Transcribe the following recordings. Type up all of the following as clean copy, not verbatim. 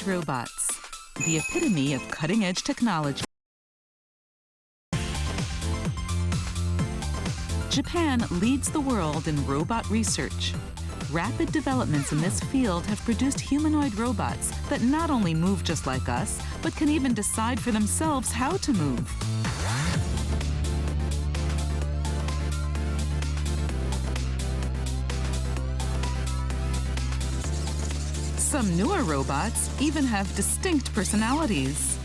humanoid robots, the epitome of cutting-edge technology. Japan leads the world in robot research. Rapid developments in this field have produced humanoid robots that not only move just like us, but can even decide for themselves how to move. Some newer robots even have distinct personalities.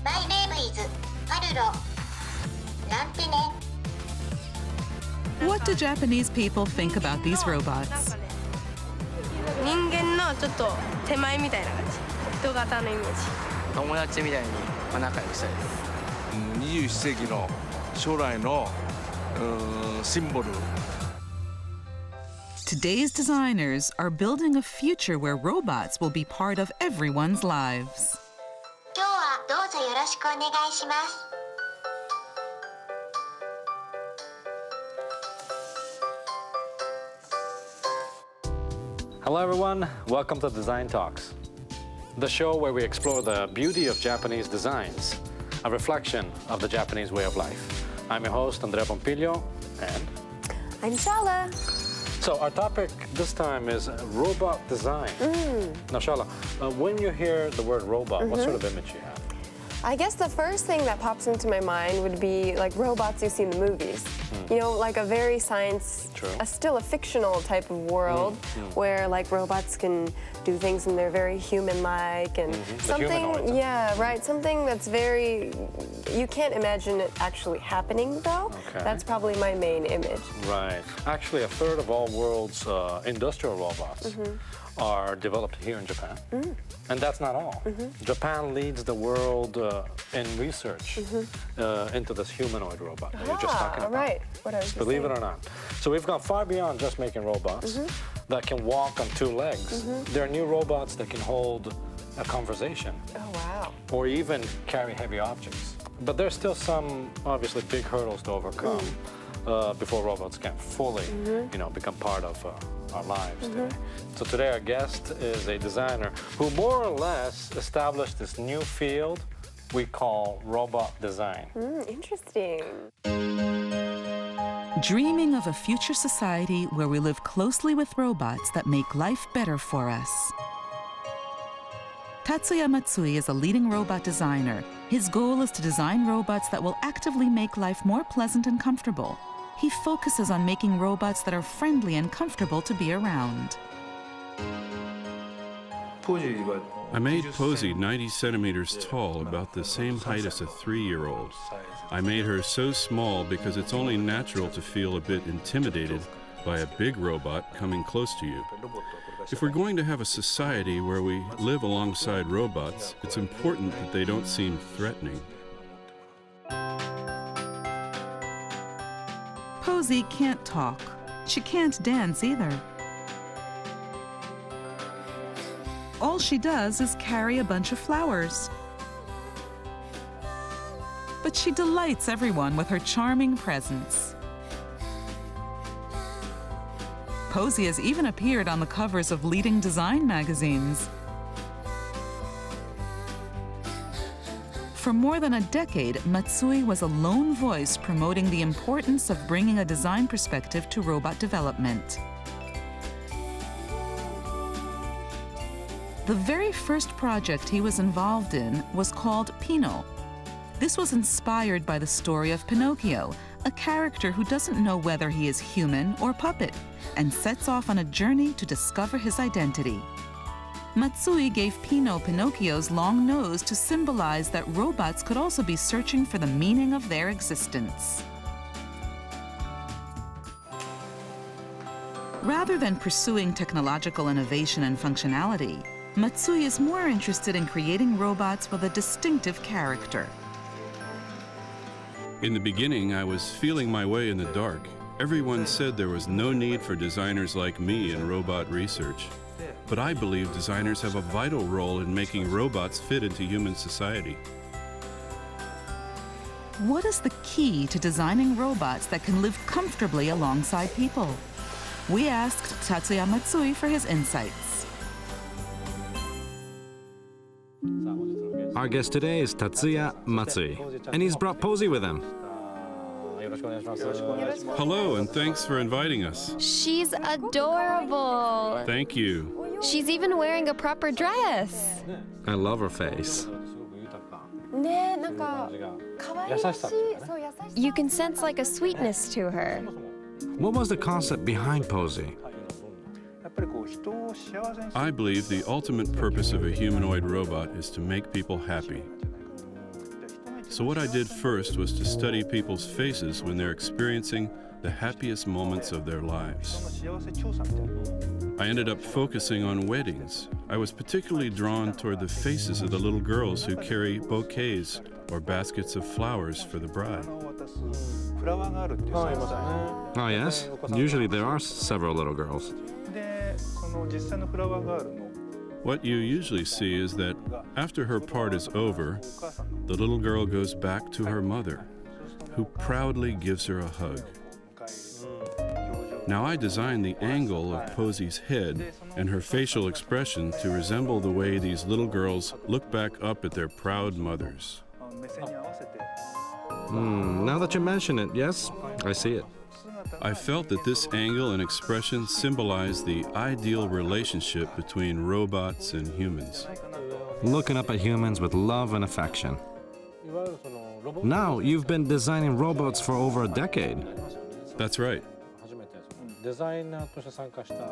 My name is Haruo. Nantene. What do Japanese people think about these robots? 人間のちょっと手前みたいな感じ。人型のイメージ。友達みたいに仲良くしたいです。21世紀の将来のシンボル。 Today's designers are building a future where robots will be part of everyone's lives. 今日はどうぞよろしくお願いします。 Hello everyone, welcome to Design Talks, the show where we explore the beauty of Japanese designs, a reflection of the Japanese way of life. I'm your host, Andrea Pompilio, and I'm Shala. so our topic this time is robot design. Now Shala, when you hear the word robot, what sort of image you have? I guess the first thing that pops into my mind would be like robots you see in the movies. You know, like a very science, still a fictional type of world where like robots can do things and they're very human-like and something, yeah, right, something that's very, you can't imagine it actually happening though. Okay. That's probably my main image. Right. Actually, a third of all world's industrial robots are developed here in Japan. And that's not all. Japan leads the world in research into this humanoid robot that you're just talking about. Right. What I was just Believe it saying. or not. So we've gone far beyond just making robots that can walk on two legs. There are new robots that can hold a conversation. Oh, wow. Or even carry heavy objects. But there's still some, obviously, big hurdles to overcome before robots can fully, you know, become part of our lives today. So today our guest is a designer who more or less established this new field we call robot design. Interesting. Dreaming of a future society where we live closely with robots that make life better for us. Tatsuya Matsui is a leading robot designer. His goal is to design robots that will actively make life more pleasant and comfortable. He focuses on making robots that are friendly and comfortable to be around. I made Posey 90 centimeters tall, about the same height as a 3-year-old. I made her so small because it's only natural to feel a bit intimidated by a big robot coming close to you. If we're going to have a society where we live alongside robots, it's important that they don't seem threatening. Posey can't talk. She can't dance either. All she does is carry a bunch of flowers. But she delights everyone with her charming presence. Posey has even appeared on the covers of leading design magazines. For more than a decade, Matsui was a lone voice promoting the importance of bringing a design perspective to robot development. The very first project he was involved in was called P-noir. This was inspired by the story of Pinocchio, a character who doesn't know whether he is human or puppet, and sets off on a journey to discover his identity. Matsui gave P-noir Pinocchio's long nose to symbolize that robots could also be searching for the meaning of their existence. Rather than pursuing technological innovation and functionality, Matsui is more interested in creating robots with a distinctive character. In the beginning, I was feeling my way in the dark. Everyone said there was no need for designers like me in robot research. But I believe designers have a vital role in making robots fit into human society. What is the key to designing robots that can live comfortably alongside people? We asked Tatsuya Matsui for his insights. Our guest today is Tatsuya Matsui, and he's brought Posey with him. Hello, and thanks for inviting us. She's adorable. Thank you. She's even wearing a proper dress. I love her face. You can sense like a sweetness to her. What was the concept behind Posey? I believe the ultimate purpose of a humanoid robot is to make people happy. So what I did first was to study people's faces when they're experiencing the happiest moments of their lives. I ended up focusing on weddings. I was particularly drawn toward the faces of the little girls who carry bouquets or baskets of flowers for the bride. Oh yes? Usually there are several little girls. What you usually see is that after her part is over, the little girl goes back to her mother, who proudly gives her a hug. Now I designed the angle of Posey's head and her facial expression to resemble the way these little girls look back up at their proud mothers. Now that you mention it, yes, I see it. I felt that this angle and expression symbolized the ideal relationship between robots and humans. Looking up at humans with love and affection. Now, you've been designing robots for over a decade. That's right.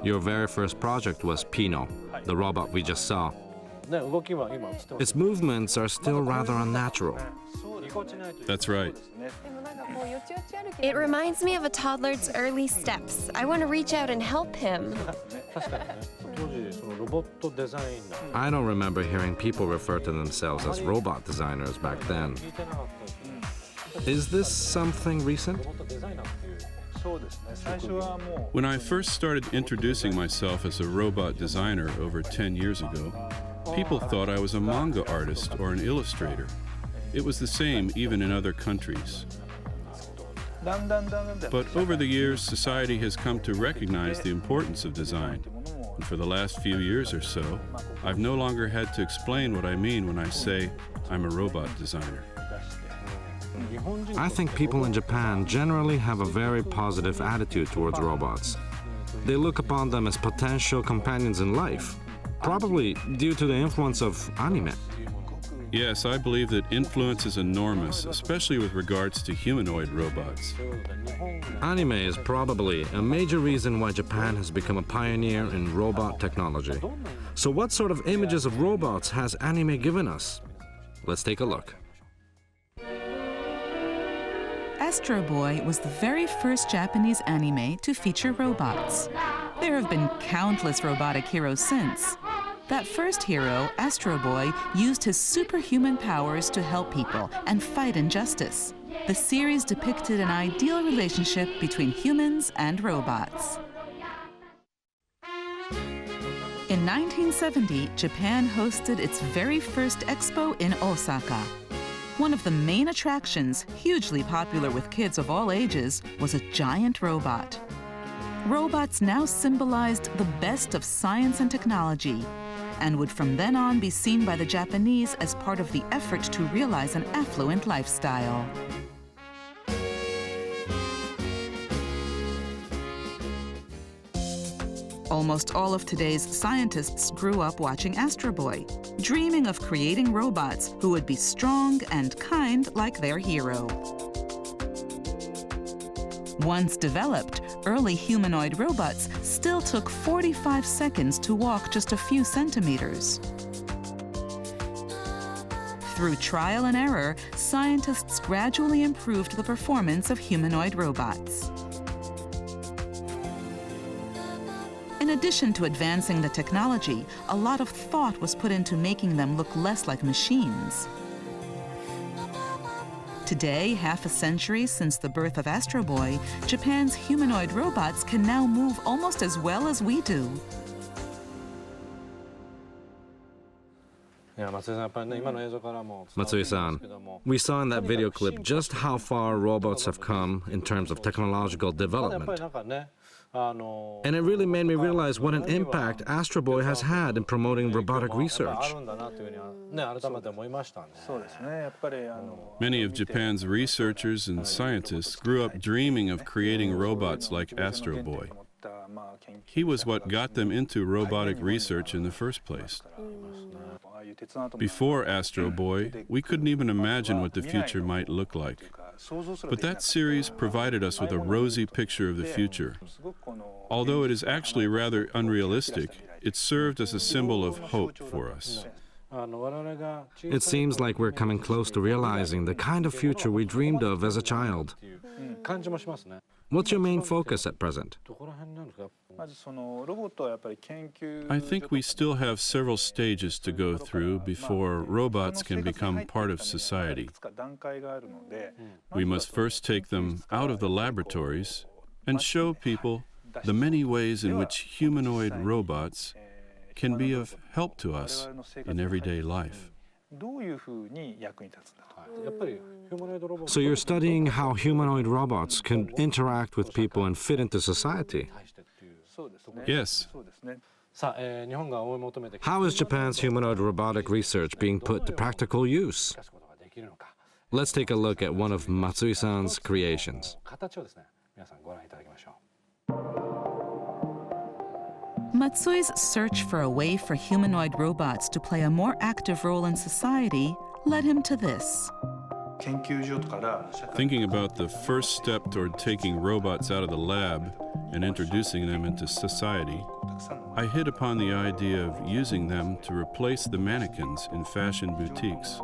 Your very first project was P-noir, the robot we just saw. Its movements are still rather unnatural. That's right. It reminds me of a toddler's early steps. I want to reach out and help him. I don't remember hearing people refer to themselves as robot designers back then. Is this something recent? When I first started introducing myself as a robot designer over 10 years ago, people thought I was a manga artist or an illustrator. It was the same even in other countries. But over the years, society has come to recognize the importance of design. And for the last few years or so, I've no longer had to explain what I mean when I say I'm a robot designer. I think people in Japan generally have a very positive attitude towards robots. They look upon them as potential companions in life, probably due to the influence of anime. Yes, I believe that influence is enormous, especially with regards to humanoid robots. Anime is probably a major reason why Japan has become a pioneer in robot technology. So what sort of images of robots has anime given us? Let's take a look. Astro Boy was the very first Japanese anime to feature robots. There have been countless robotic heroes since. That first hero, Astro Boy, used his superhuman powers to help people and fight injustice. The series depicted an ideal relationship between humans and robots. In 1970, Japan hosted its very first expo in Osaka. One of the main attractions, hugely popular with kids of all ages, was a giant robot. Robots now symbolized the best of science and technology, and would from then on be seen by the Japanese as part of the effort to realize an affluent lifestyle. Almost all of today's scientists grew up watching Astro Boy, dreaming of creating robots who would be strong and kind like their hero. Once developed, early humanoid robots still took 45 seconds to walk just a few centimeters. Through trial and error, scientists gradually improved the performance of humanoid robots. In addition to advancing the technology, a lot of thought was put into making them look less like machines. Today, half a century since the birth of Astro Boy, Japan's humanoid robots can now move almost as well as we do. Matsui-san, we saw in that video clip just how far robots have come in terms of technological development. And it really made me realize what an impact Astro Boy has had in promoting robotic research. Many of Japan's researchers and scientists grew up dreaming of creating robots like Astro Boy. He was what got them into robotic research in the first place. Before Astro Boy, we couldn't even imagine what the future might look like. But that series provided us with a rosy picture of the future. Although it is actually rather unrealistic, it served as a symbol of hope for us. It seems like we're coming close to realizing the kind of future we dreamed of as a child. What's your main focus at present? I think we still have several stages to go through before robots can become part of society. We must first take them out of the laboratories and show people the many ways in which humanoid robots can be of help to us in everyday life. So you're studying how humanoid robots can interact with people and fit into society? Yes. How is Japan's humanoid robotic research being put to practical use? Let's take a look at one of Matsui-san's creations. Matsui's search for a way for humanoid robots to play a more active role in society led him to this. Thinking about the first step toward taking robots out of the lab and introducing them into society, I hit upon the idea of using them to replace the mannequins in fashion boutiques.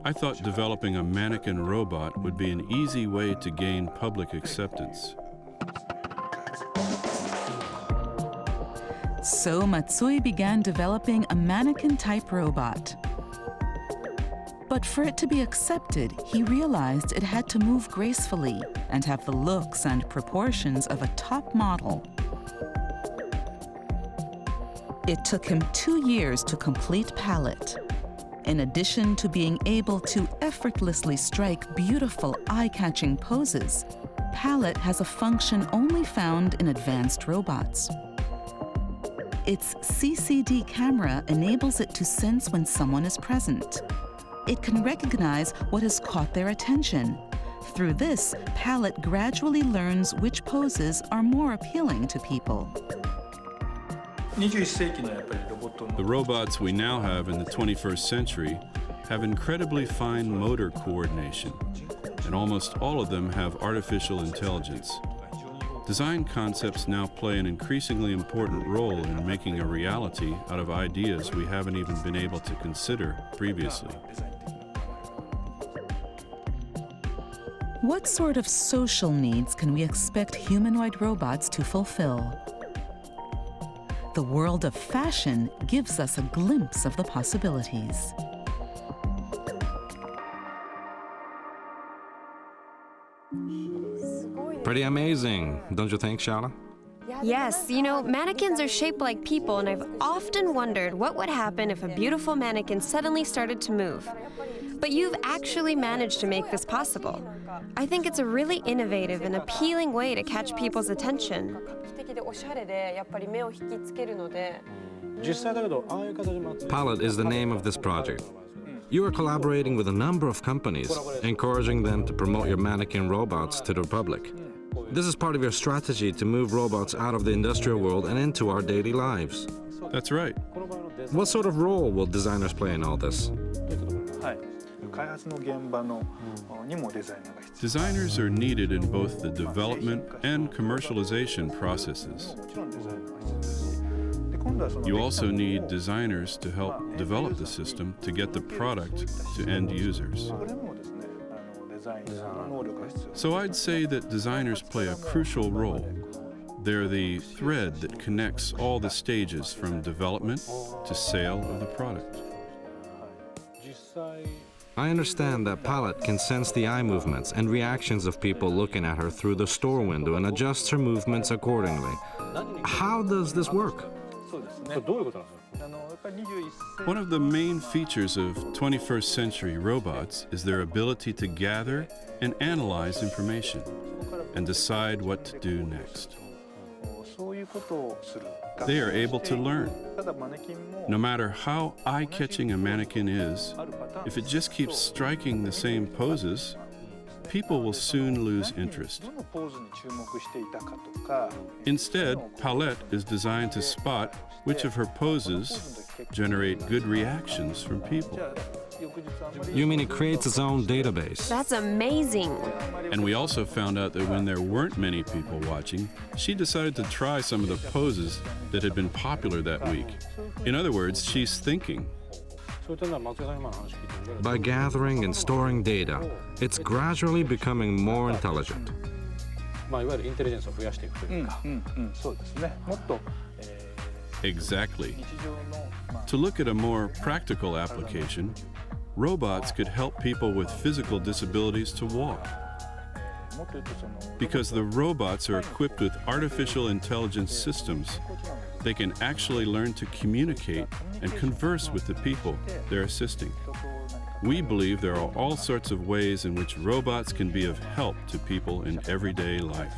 I thought developing a mannequin robot would be an easy way to gain public acceptance. So Matsui began developing a mannequin-type robot. But for it to be accepted, he realized it had to move gracefully and have the looks and proportions of a top model. It took him 2 years to complete Palette. In addition to being able to effortlessly strike beautiful, eye-catching poses, Palette has a function only found in advanced robots. Its CCD camera enables it to sense when someone is present. It can recognize what has caught their attention. Through this, Palette gradually learns which poses are more appealing to people. The robots we now have in the 21st century have incredibly fine motor coordination, and almost all of them have artificial intelligence. Design concepts now play an increasingly important role in making a reality out of ideas we haven't even been able to consider previously. What sort of social needs can we expect humanoid robots to fulfill? The world of fashion gives us a glimpse of the possibilities. Pretty amazing, don't you think, Shala? Yes, you know, mannequins are shaped like people, and I've often wondered what would happen if a beautiful mannequin suddenly started to move. But you've actually managed to make this possible. I think it's a really innovative and appealing way to catch people's attention. Palette is the name of this project. You are collaborating with a number of companies, encouraging them to promote your mannequin robots to the public. This is part of your strategy to move robots out of the industrial world and into our daily lives. That's right. What sort of role will designers play in all this? Designers are needed in both the development and commercialization processes. You also need designers to help develop the system to get the product to end users. So I'd say that designers play a crucial role. They're the thread that connects all the stages from development to sale of the product. I understand that Palette can sense the eye movements and reactions of people looking at her through the store window and adjusts her movements accordingly. How does this work? One of the main features of 21st century robots is their ability to gather and analyze information. and decide what to do next. They are able to learn. No matter how eye-catching a mannequin is, if it just keeps striking the same poses, people will soon lose interest. Instead, Palette is designed to spot which of her poses generate good reactions from people. You mean it creates its own database? That's amazing. And we also found out that when there weren't many people watching, she decided to try some of the poses that had been popular that week. In other words, she's thinking. By gathering and storing data, it's gradually becoming more intelligent. Exactly. To look at a more practical application, robots could help people with physical disabilities to walk. Because the robots are equipped with artificial intelligence systems, they can actually learn to communicate and converse with the people they're assisting. We believe there are all sorts of ways in which robots can be of help to people in everyday life.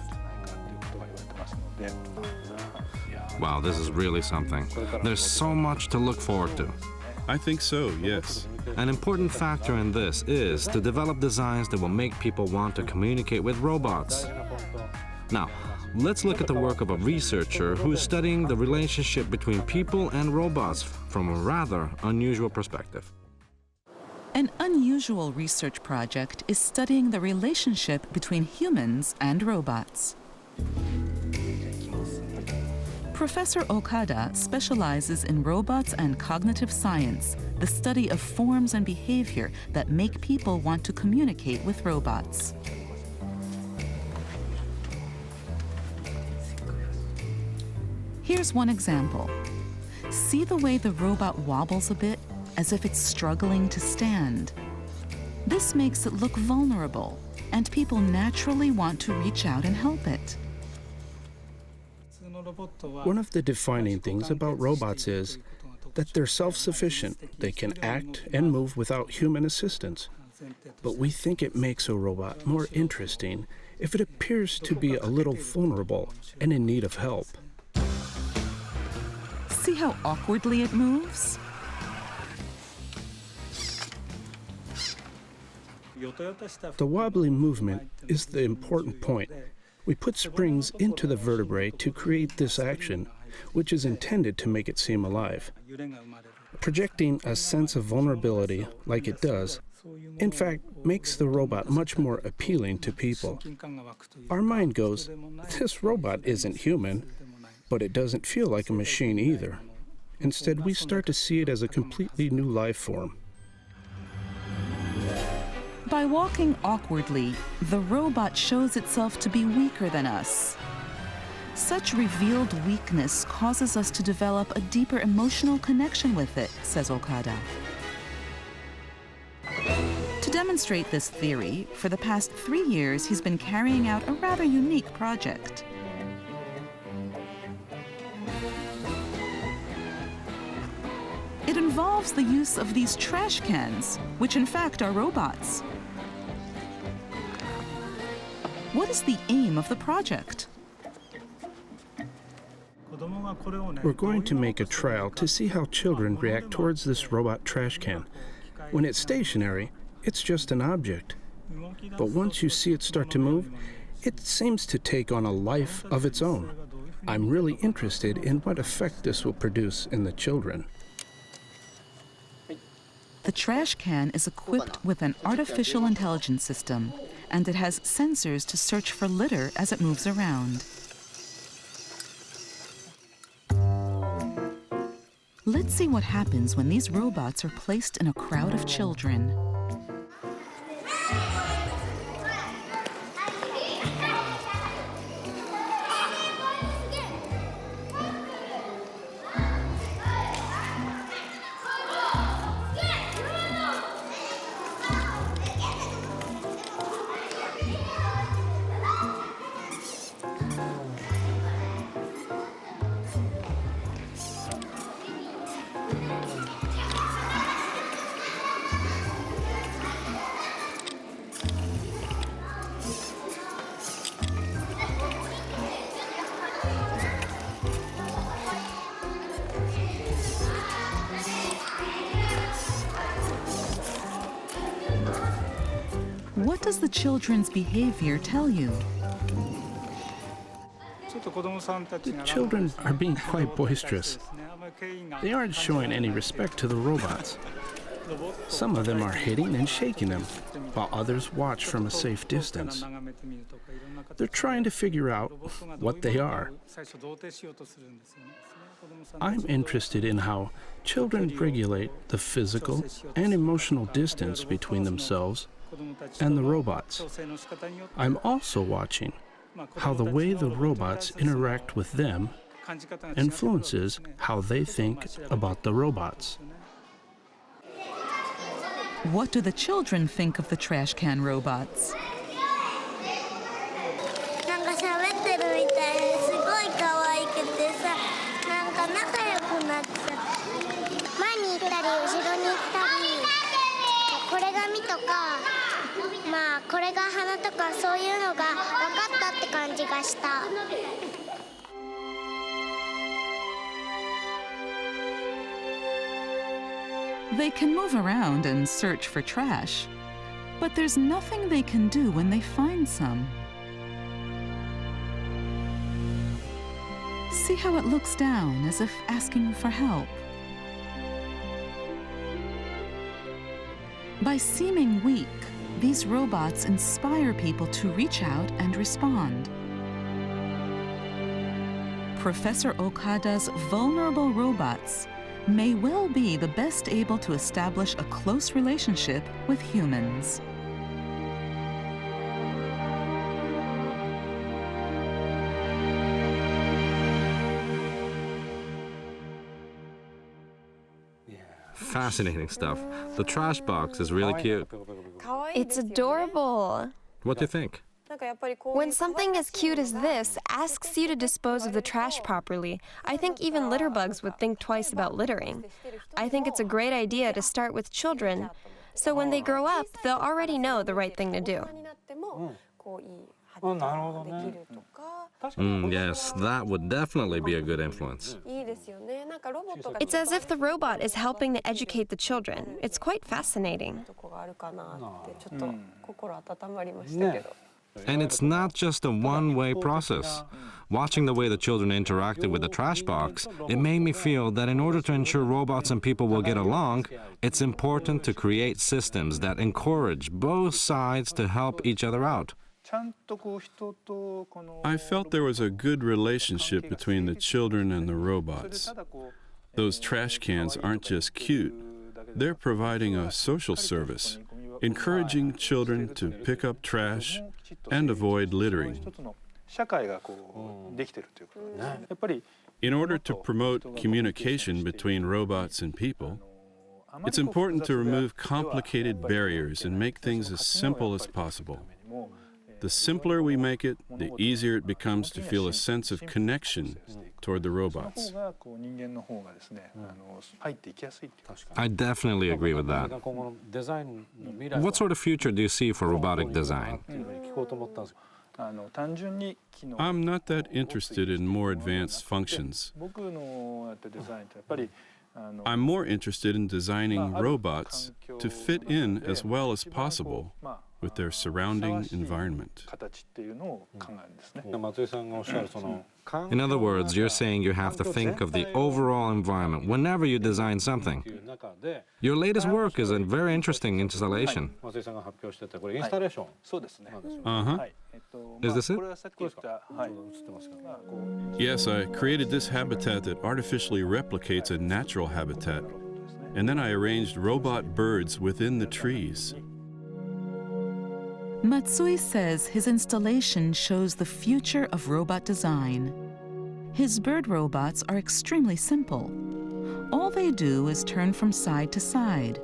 Wow, this is really something. There's so much to look forward to. I think so, yes. An important factor in this is to develop designs that will make people want to communicate with robots. Now, let's look at the work of a researcher who is studying the relationship between people and robots from a rather unusual perspective. An unusual research project is studying the relationship between humans and robots. Professor Okada specializes in robots and cognitive science, the study of forms and behavior that make people want to communicate with robots. Here's one example. See the way the robot wobbles a bit, as if it's struggling to stand. This makes it look vulnerable, and people naturally want to reach out and help it. One of the defining things about robots is that they're self-sufficient. They can act and move without human assistance. But we think it makes a robot more interesting if it appears to be a little vulnerable and in need of help. See how awkwardly it moves? The wobbly movement is the important point. We put springs into the vertebrae to create this action, which is intended to make it seem alive. Projecting a sense of vulnerability like it does, in fact, makes the robot much more appealing to people. Our mind goes, this robot isn't human, but it doesn't feel like a machine either. Instead, we start to see it as a completely new life form. By walking awkwardly, the robot shows itself to be weaker than us. Such revealed weakness causes us to develop a deeper emotional connection with it, says Okada. To demonstrate this theory, for the past 3 years, he's been carrying out a rather unique project. It involves the use of these trash cans, which in fact are robots. What is the aim of the project? We're going to make a trial to see how children react towards this robot trash can. When it's stationary, it's just an object. But once you see it start to move, it seems to take on a life of its own. I'm really interested in what effect this will produce in the children. The trash can is equipped with an artificial intelligence system, and it has sensors to search for litter as it moves around. Let's see what happens when these robots are placed in a crowd of children. the children's behavior tell you? The children are being quite boisterous. They aren't showing any respect to the robots. Some of them are hitting and shaking them, while others watch from a safe distance. They're trying to figure out what they are. I'm interested in how children regulate the physical and emotional distance between themselves and the robots. I'm also watching how the way the robots interact with them influences how they think about the robots. What do the children think of the trash can robots? なんか喋ってるみたいですごい可愛くてさ、なんか仲良くなっちゃう。前に行ったり後ろに行ったり、これが実とか、まあこれが花とかそういうのが分かったって感じがした。 They can move around and search for trash, but there's nothing they can do when they find some. See how it looks down as if asking for help. By seeming weak, these robots inspire people to reach out and respond. Professor Okada's vulnerable robots may well be the best able to establish a close relationship with humans. Fascinating stuff. The trash box is really cute. It's adorable. What do you think? When something as cute as this asks you to dispose of the trash properly, I think even litter bugs would think twice about littering. I think it's a great idea to start with children, so when they grow up, they'll already know the right thing to do. Yes, that would definitely be a good influence. It's as if the robot is helping to educate the children. It's quite fascinating. And it's not just a one-way process. Watching the way the children interacted with the trash box, it made me feel that in order to ensure robots and people will get along, it's important to create systems that encourage both sides to help each other out. I felt there was a good relationship between the children and the robots. Those trash cans aren't just cute, they're providing a social service, encouraging children to pick up trash and avoid littering. In order to promote communication between robots and people, it's important to remove complicated barriers and make things as simple as possible. The simpler we make it, the easier it becomes to feel a sense of connection toward the robots. I definitely agree with that. What sort of future do you see for robotic design? I'm not that interested in more advanced functions. I'm more interested in designing robots to fit in as well as possible with their surrounding environment. In other words, you're saying you have to think of the overall environment whenever you design something. Your latest work is a very interesting installation. Is this it? Yes, I created this habitat that artificially replicates a natural habitat, and then I arranged robot birds within the trees. Matsui says his installation shows the future of robot design. His bird robots are extremely simple. All they do is turn from side to side.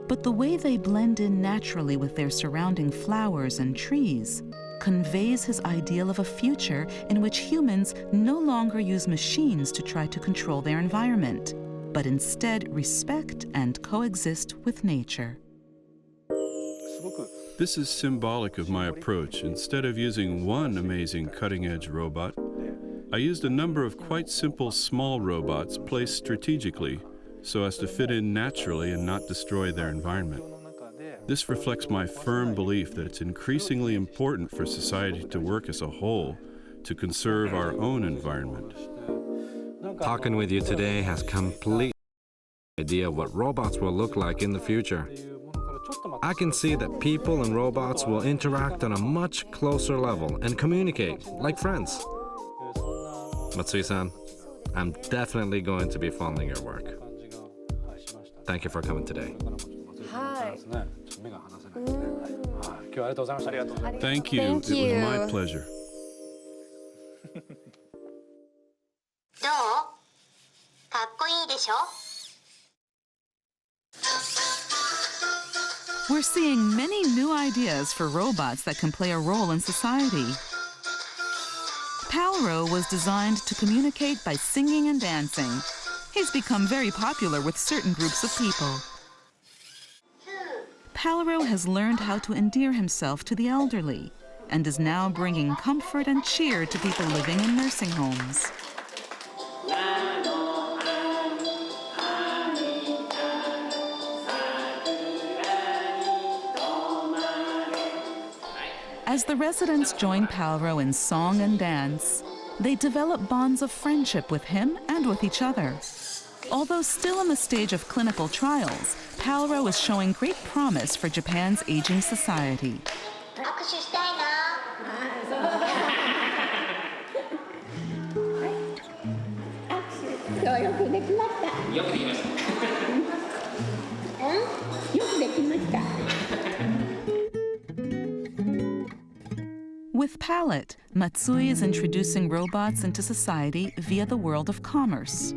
But the way they blend in naturally with their surrounding flowers and trees conveys his ideal of a future in which humans no longer use machines to try to control their environment, but instead respect and coexist with nature. This is symbolic of my approach. Instead of using one amazing cutting-edge robot, I used a number of quite simple small robots placed strategically so as to fit in naturally and not destroy their environment. This reflects my firm belief that it's increasingly important for society to work as a whole to conserve our own environment. Talking with you today has completely idea of what robots will look like in the future. I can see that people and robots will interact on a much closer level and communicate like friends. Matsui-san, I'm definitely going to be following your work. Thank you for coming today. Hi. Thank you. Thank you. It was my pleasure. どう？かっこいいでしょ？ We're seeing many new ideas for robots that can play a role in society. Palro was designed to communicate by singing and dancing. He's become very popular with certain groups of people. Palro has learned how to endear himself to the elderly and is now bringing comfort and cheer to people living in nursing homes. As the residents join Palro in song and dance, they develop bonds of friendship with him and with each other. Although still in the stage of clinical trials, Palro is showing great promise for Japan's aging society. 握手したいな。よくできました。よくできました。よくできました。 With Palette, Matsui is introducing robots into society via the world of commerce,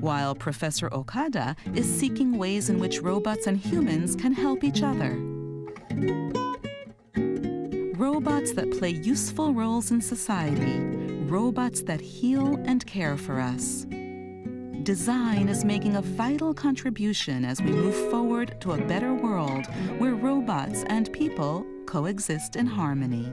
while Professor Okada is seeking ways in which robots and humans can help each other. Robots that play useful roles in society, robots that heal and care for us. Design is making a vital contribution as we move forward to a better world where robots and people coexist in harmony.